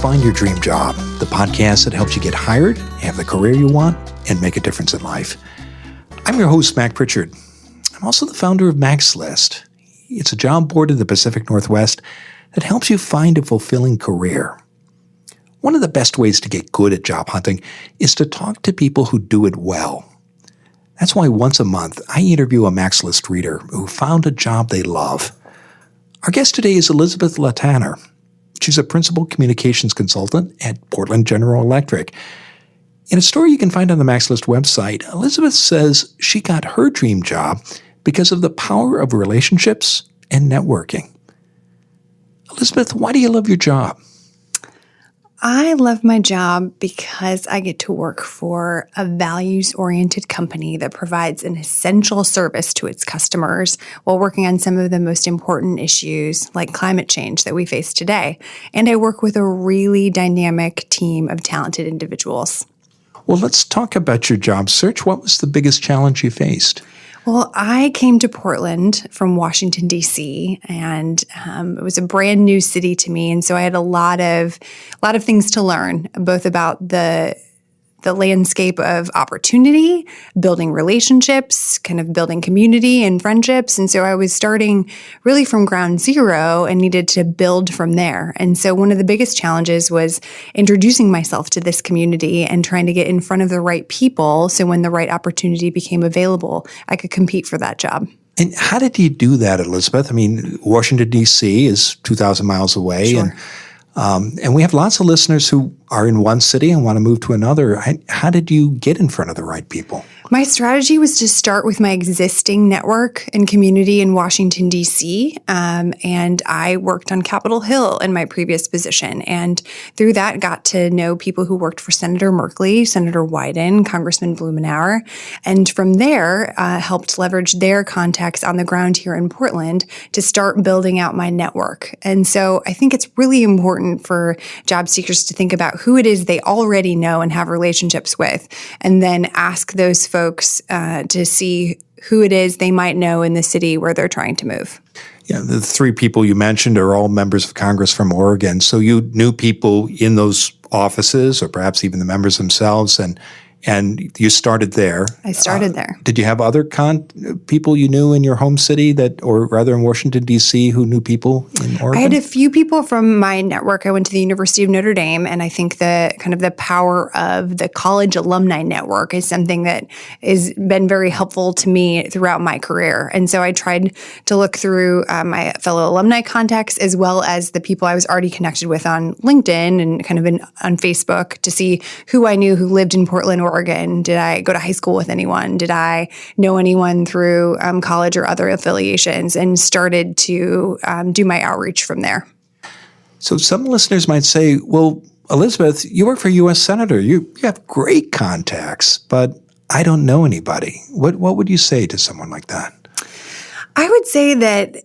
Find Your Dream Job, the podcast that helps you get hired, have the career you want, and make a difference in life. I'm your host, Mac Pritchard. I'm also the founder of Mac's List. It's a job board in the Pacific Northwest that helps you find a fulfilling career. One of the best ways to get good at job hunting is to talk to people who do it well. That's why once a month, I interview a Mac's List reader who found a job they love. Our guest today is Elizabeth Lattanner. She's a principal communications consultant at Portland General Electric. In a story you can find on the Mac's List website, Elizabeth says she got her dream job because of the power of relationships and networking. Elizabeth, why do you love your job? I love my job because I get to work for a values-oriented company that provides an essential service to its customers while working on some of the most important issues like climate change that we face today. And I work with a really dynamic team of talented individuals. Well, let's talk about your job search. What was the biggest challenge you faced? Well, I came to Portland from Washington, D.C., and it was a brand new city to me. And so I had a lot of things to learn, both about the landscape of opportunity, building relationships, kind of building community and friendships. And so I was starting really from ground zero and needed to build from there. And so one of the biggest challenges was introducing myself to this community and trying to get in front of the right people so when the right opportunity became available, I could compete for that job. And how did you do that, Elizabeth? I mean, Washington, D.C. is 2,000 miles away. Sure. And we have lots of listeners who are in one city and want to move to another. How did you get in front of the right people? My strategy was to start with my existing network and community in Washington, D.C., and I worked on Capitol Hill in my previous position. And through that, got to know people who worked for Senator Merkley, Senator Wyden, Congressman Blumenauer, and from there, helped leverage their contacts on the ground here in Portland to start building out my network. And so I think it's really important for job seekers to think about who it is they already know and have relationships with, and then ask those folks to see who it is they might know in the city where they're trying to move. Yeah, the three people you mentioned are all members of Congress from Oregon. So you knew people in those offices or perhaps even the members themselves, and you started there. I started there. Did you have other people you knew in your home city or rather in Washington, D.C., who knew people in Oregon? I had a few people from my network. I went to the University of Notre Dame, and I think the power of the college alumni network is something that has been very helpful to me throughout my career. And so I tried to look through my fellow alumni contacts as well as the people I was already connected with on LinkedIn and kind of on Facebook to see who I knew who lived in Portland, Oregon. Did I go to high school with anyone? Did I know anyone through college or other affiliations? And started to do my outreach from there. So some listeners might say, well, Elizabeth, you work for a U.S. Senator. You have great contacts, but I don't know anybody. What would you say to someone like that? I would say that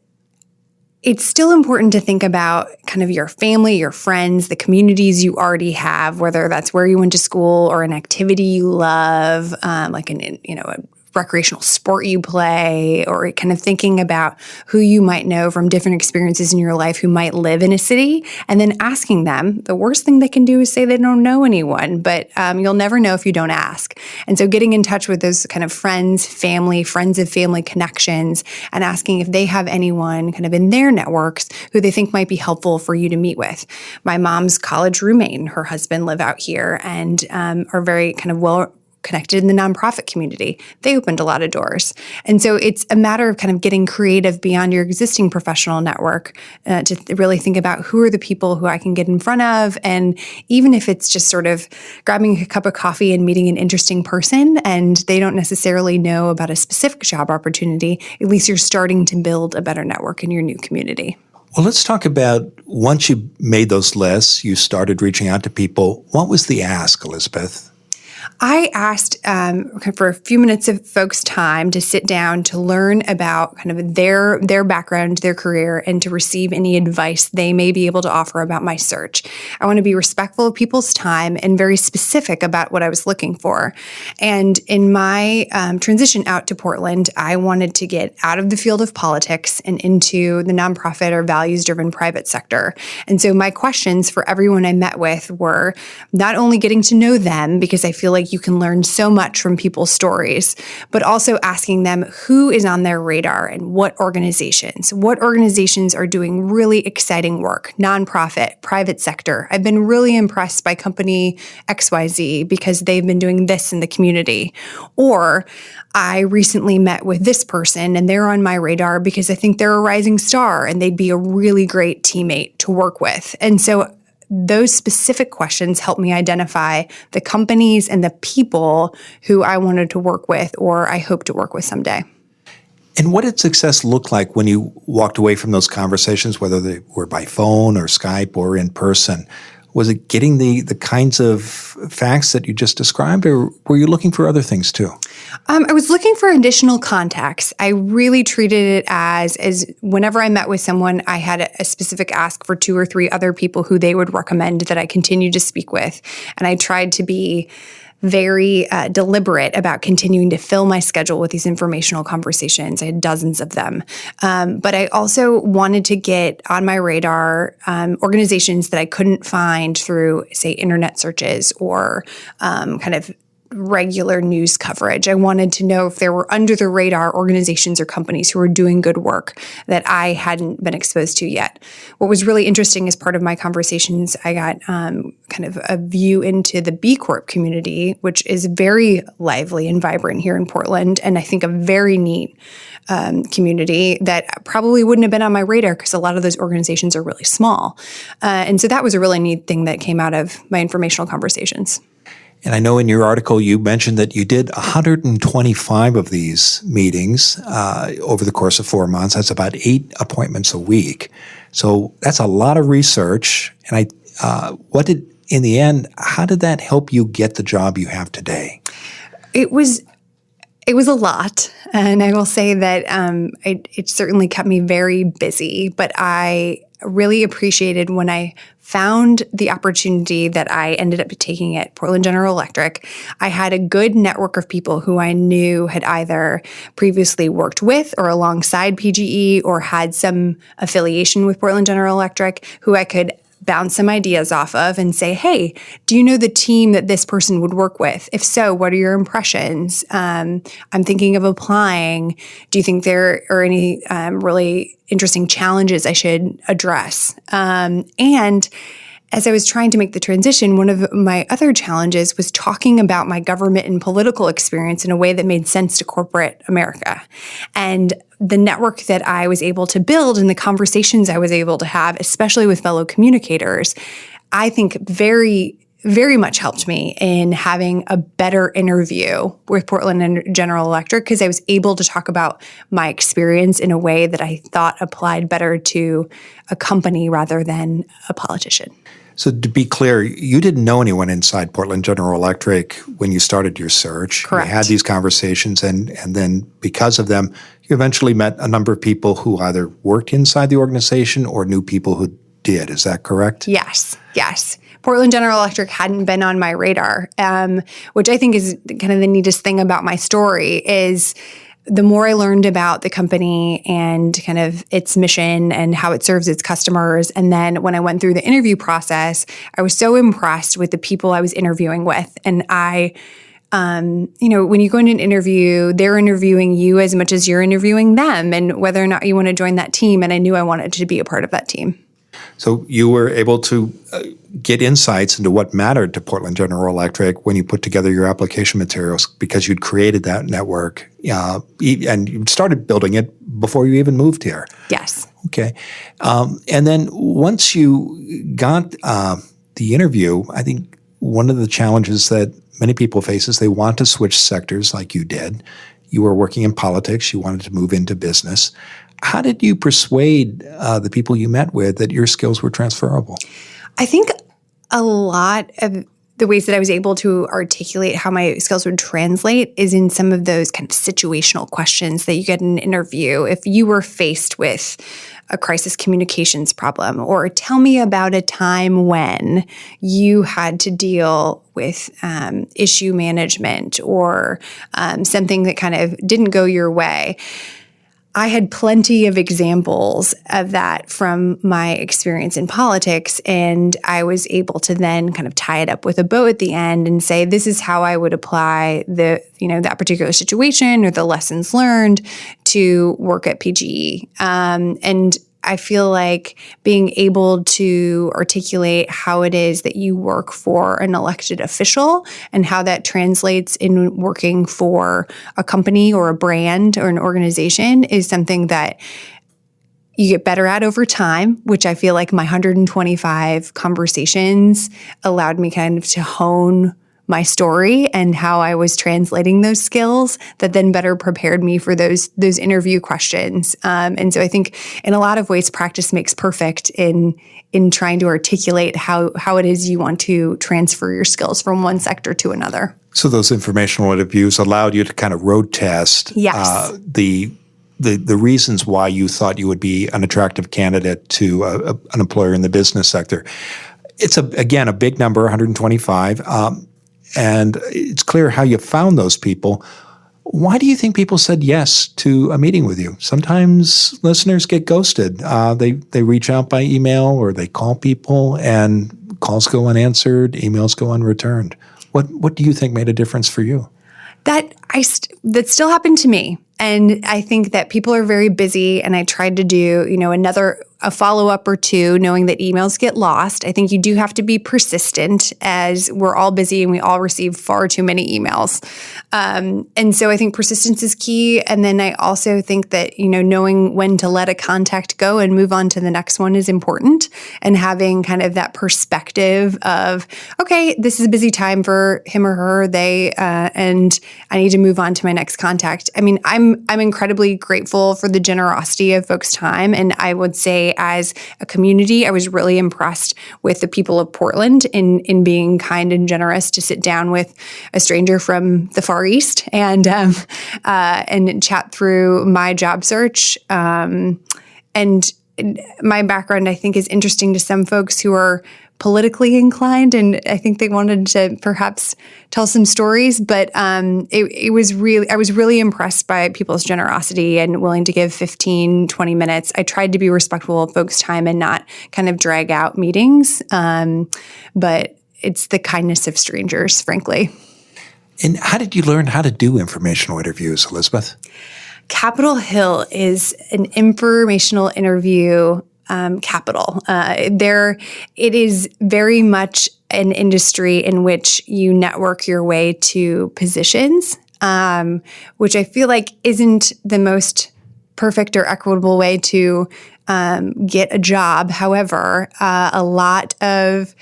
it's still important to think about kind of your family, your friends, the communities you already have, whether that's where you went to school or an activity you love, like a recreational sport you play, or kind of thinking about who you might know from different experiences in your life who might live in a city, and then asking them. The worst thing they can do is say they don't know anyone, but you'll never know if you don't ask. And so getting in touch with those kind of friends of family connections, and asking if they have anyone kind of in their networks who they think might be helpful for you to meet with. My mom's college roommate and her husband live out here and are very kind of well connected in the nonprofit community. They opened a lot of doors. And so it's a matter of kind of getting creative beyond your existing professional network to really think about who are the people who I can get in front of. And even if it's just sort of grabbing a cup of coffee and meeting an interesting person and they don't necessarily know about a specific job opportunity, at least you're starting to build a better network in your new community. Well, let's talk about once you made those lists, you started reaching out to people. What was the ask, Elizabeth? I asked for a few minutes of folks' time to sit down to learn about kind of their background, their career, and to receive any advice they may be able to offer about my search. I want to be respectful of people's time and very specific about what I was looking for. And in my transition out to Portland, I wanted to get out of the field of politics and into the nonprofit or values-driven private sector. And so my questions for everyone I met with were not only getting to know them, because I feel like you can learn so much from people's stories, but also asking them who is on their radar and what organizations. What organizations are doing really exciting work, nonprofit, private sector. I've been really impressed by company XYZ because they've been doing this in the community. Or I recently met with this person and they're on my radar because I think they're a rising star and they'd be a really great teammate to work with. And so those specific questions help me identify the companies and the people who I wanted to work with or I hope to work with someday. And what did success look like when you walked away from those conversations, whether they were by phone or Skype or in person? Was it getting the kinds of facts that you just described, or were you looking for other things too? I was looking for additional contacts. I really treated it as whenever I met with someone, I had a specific ask for 2 or 3 other people who they would recommend that I continue to speak with. And I tried to be very deliberate about continuing to fill my schedule with these informational conversations. I had dozens of them. But I also wanted to get on my radar organizations that I couldn't find through, say, internet searches or kind of regular news coverage. I wanted to know if there were under the radar organizations or companies who were doing good work that I hadn't been exposed to yet. What was really interesting as part of my conversations, I got kind of a view into the B Corp community, which is very lively and vibrant here in Portland, and I think a very neat community that probably wouldn't have been on my radar because a lot of those organizations are really small. And so that was a really neat thing that came out of my informational conversations. And I know in your article you mentioned that you did 125 of these meetings over the course of 4 months. That's about 8 appointments a week. So that's a lot of research. And in the end, how did that help you get the job you have today? It was a lot. And I will say that it certainly kept me very busy, but I really appreciated when I found the opportunity that I ended up taking at Portland General Electric. I had a good network of people who I knew had either previously worked with or alongside PGE or had some affiliation with Portland General Electric who I could bounce some ideas off of and say, hey, do you know the team that this person would work with? If so, what are your impressions? I'm thinking of applying. Do you think there are any really interesting challenges I should address? And as I was trying to make the transition, one of my other challenges was talking about my government and political experience in a way that made sense to corporate America. And the network that I was able to build and the conversations I was able to have, especially with fellow communicators, I think very, very much helped me in having a better interview with Portland and General Electric because I was able to talk about my experience in a way that I thought applied better to a company rather than a politician. So to be clear, you didn't know anyone inside Portland General Electric when you started your search. Correct. You had these conversations, and then because of them, you eventually met a number of people who either worked inside the organization or knew people who did. Is that correct? Yes. Portland General Electric hadn't been on my radar, which I think is kind of the neatest thing about my story is the more I learned about the company and kind of its mission and how it serves its customers, and then when I went through the interview process, I was so impressed with the people I was interviewing with. And when you go into an interview, they're interviewing you as much as you're interviewing them and whether or not you want to join that team. And I knew I wanted to be a part of that team. So you were able to get insights into what mattered to Portland General Electric when you put together your application materials because you'd created that network and you started building it before you even moved here. Yes. Okay. And then once you got the interview, I think one of the challenges that many people face is they want to switch sectors like you did. You were working in politics. You wanted to move into business. How did you persuade the people you met with that your skills were transferable? I think a lot of the ways that I was able to articulate how my skills would translate is in some of those kind of situational questions that you get in an interview. If you were faced with a crisis communications problem, or tell me about a time when you had to deal with issue management or something that kind of didn't go your way. I had plenty of examples of that from my experience in politics, and I was able to then kind of tie it up with a bow at the end and say, this is how I would apply that particular situation or the lessons learned to work at PGE. And I feel like being able to articulate how it is that you work for an elected official and how that translates in working for a company or a brand or an organization is something that you get better at over time, which I feel like my 125 conversations allowed me kind of to hone my story and how I was translating those skills that then better prepared me for those interview questions. And so I think in a lot of ways, practice makes perfect in trying to articulate how it is you want to transfer your skills from one sector to another. So those informational interviews allowed you to kind of road test the reasons why you thought you would be an attractive candidate to an employer in the business sector. It's, again, a big number, 125. And it's clear how you found those people. Why do you think people said yes to a meeting with you? Sometimes listeners get ghosted. They reach out by email or they call people and calls go unanswered, emails go unreturned. What do you think made a difference for you? That still happened to me. And I think that people are very busy, and I tried to do, a follow-up or two, knowing that emails get lost. I think you do have to be persistent, as we're all busy and we all receive far too many emails. And so I think persistence is key. And then I also think that, knowing when to let a contact go and move on to the next one is important, and having kind of that perspective of, okay, this is a busy time for him or her, and I need to move on to my next contact. I mean, I'm incredibly grateful for the generosity of folks' time. And I would say as a community, I was really impressed with the people of Portland in being kind and generous to sit down with a stranger from the Far East and chat through my job search. And my background, I think, is interesting to some folks who are politically inclined, and I think they wanted to perhaps tell some stories, but I was really impressed by people's generosity and willing to give 15, 20 minutes. I tried to be respectful of folks' time and not kind of drag out meetings, but it's the kindness of strangers, frankly. And how did you learn how to do informational interviews, Elizabeth? Capitol Hill is an informational interview capital. It is very much an industry in which you network your way to positions, which I feel like isn't the most perfect or equitable way to get a job. However, a lot of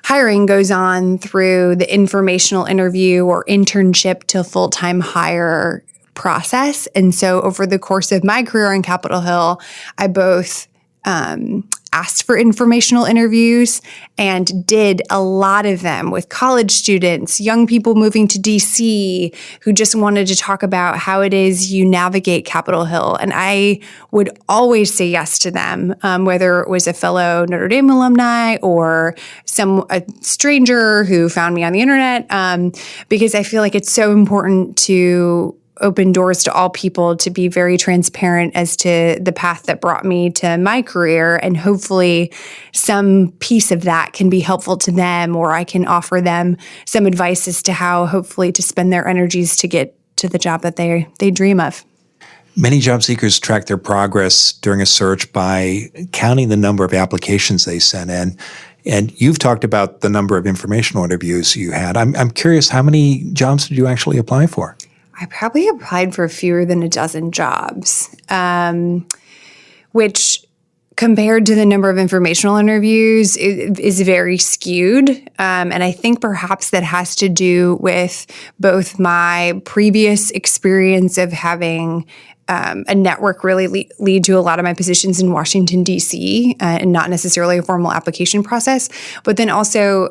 hiring goes on through the informational interview or internship to full-time hire process. And so over the course of my career on Capitol Hill, I both asked for informational interviews and did a lot of them with college students, young people moving to DC who just wanted to talk about how it is you navigate Capitol Hill. And I would always say yes to them, whether it was a fellow Notre Dame alumni or a stranger who found me on the internet, because I feel like it's so important to open doors to all people, to be very transparent as to the path that brought me to my career. And hopefully some piece of that can be helpful to them, or I can offer them some advice as to how hopefully to spend their energies to get to the job that they dream of. Many job seekers track their progress during a search by counting the number of applications they sent in. And you've talked about the number of informational interviews you had. I'm curious, how many jobs did you actually apply for? I probably applied for fewer than a dozen jobs, which compared to the number of informational interviews is very skewed. And I think perhaps that has to do with both my previous experience of having a network really lead to a lot of my positions in Washington, D.C., and not necessarily a formal application process, but then also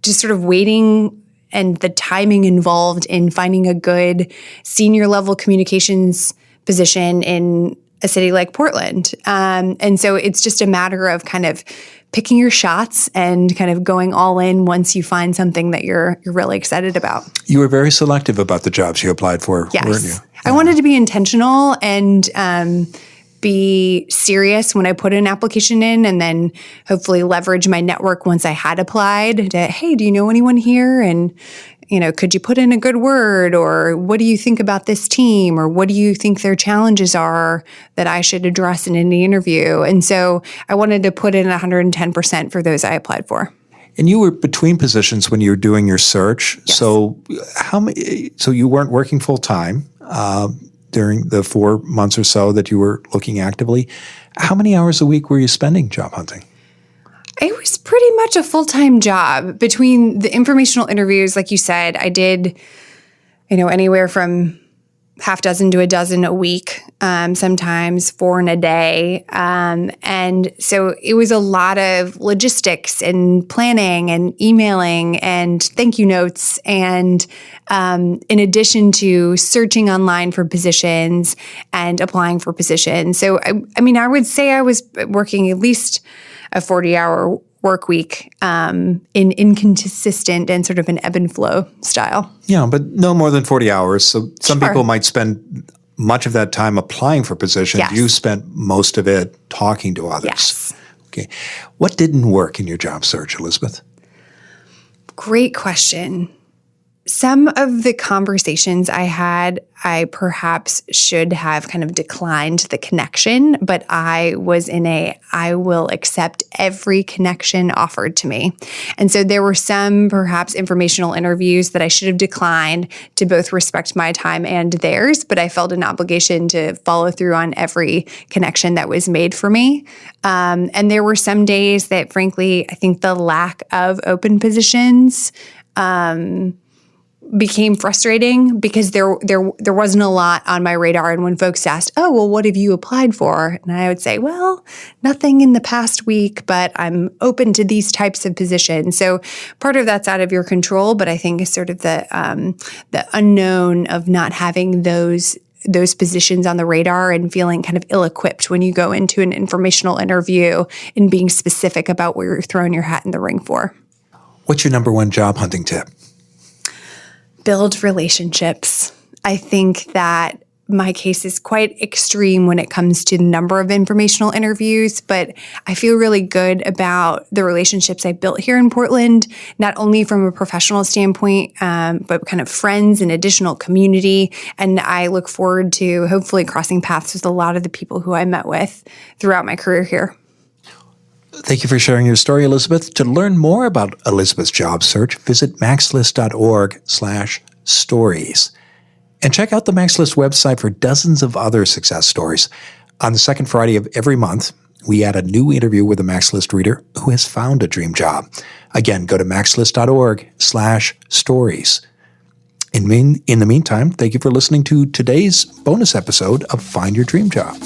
just sort of waiting and the timing involved in finding a good senior level communications position in a city like Portland. And so it's just a matter of kind of picking your shots and kind of going all in once you find something that you're really excited about. You were very selective about the jobs you applied for, weren't you? I wanted to be intentional and be serious when I put an application in, and then hopefully leverage my network once I had applied to, hey, do you know anyone here? And, could you put in a good word? Or what do you think about this team? Or what do you think their challenges are that I should address in any interview? And so I wanted to put in 110% for those I applied for. And you were between positions when you were doing your search. Yes. So so you weren't working full time during the 4 months or so that you were looking actively. How many hours a week were you spending job hunting? It was pretty much a full-time job. Between the informational interviews, like you said, I did, anywhere from half dozen to a dozen a week, sometimes 4 in a day. And so it was a lot of logistics and planning and emailing and thank you notes. And in addition to searching online for positions and applying for positions. So, I would say I was working at least a 40-hour work week in inconsistent and sort of an ebb and flow style. Yeah, but no more than 40 hours. So some Sure. people might spend much of that time applying for positions. Yes. You spent most of it talking to others. Yes. Okay. What didn't work in your job search, Elizabeth? Great question. Some of the conversations I had, I perhaps should have kind of declined the connection, but I was in I will accept every connection offered to me. And so there were some perhaps informational interviews that I should have declined to both respect my time and theirs, but I felt an obligation to follow through on every connection that was made for me. And there were some days that, frankly, I think the lack of open positions became frustrating because there wasn't a lot on my radar. And when folks asked, oh, well, what have you applied for? And I would say, well, nothing in the past week, but I'm open to these types of positions. So part of that's out of your control, but I think is sort of the unknown of not having those positions on the radar and feeling kind of ill-equipped when you go into an informational interview and being specific about what you're throwing your hat in the ring for. What's your number one job hunting tip? Build relationships. I think that my case is quite extreme when it comes to the number of informational interviews, but I feel really good about the relationships I built here in Portland, not only from a professional standpoint, but kind of friends and additional community. And I look forward to hopefully crossing paths with a lot of the people who I met with throughout my career here. Thank you for sharing your story, Elizabeth. To learn more about Elizabeth's job search, visit maxlist.org/stories. And check out the MaxList website for dozens of other success stories. On the second Friday of every month, we add a new interview with a MaxList reader who has found a dream job. Again, go to maxlist.org/stories. In the meantime, thank you for listening to today's bonus episode of Find Your Dream Job.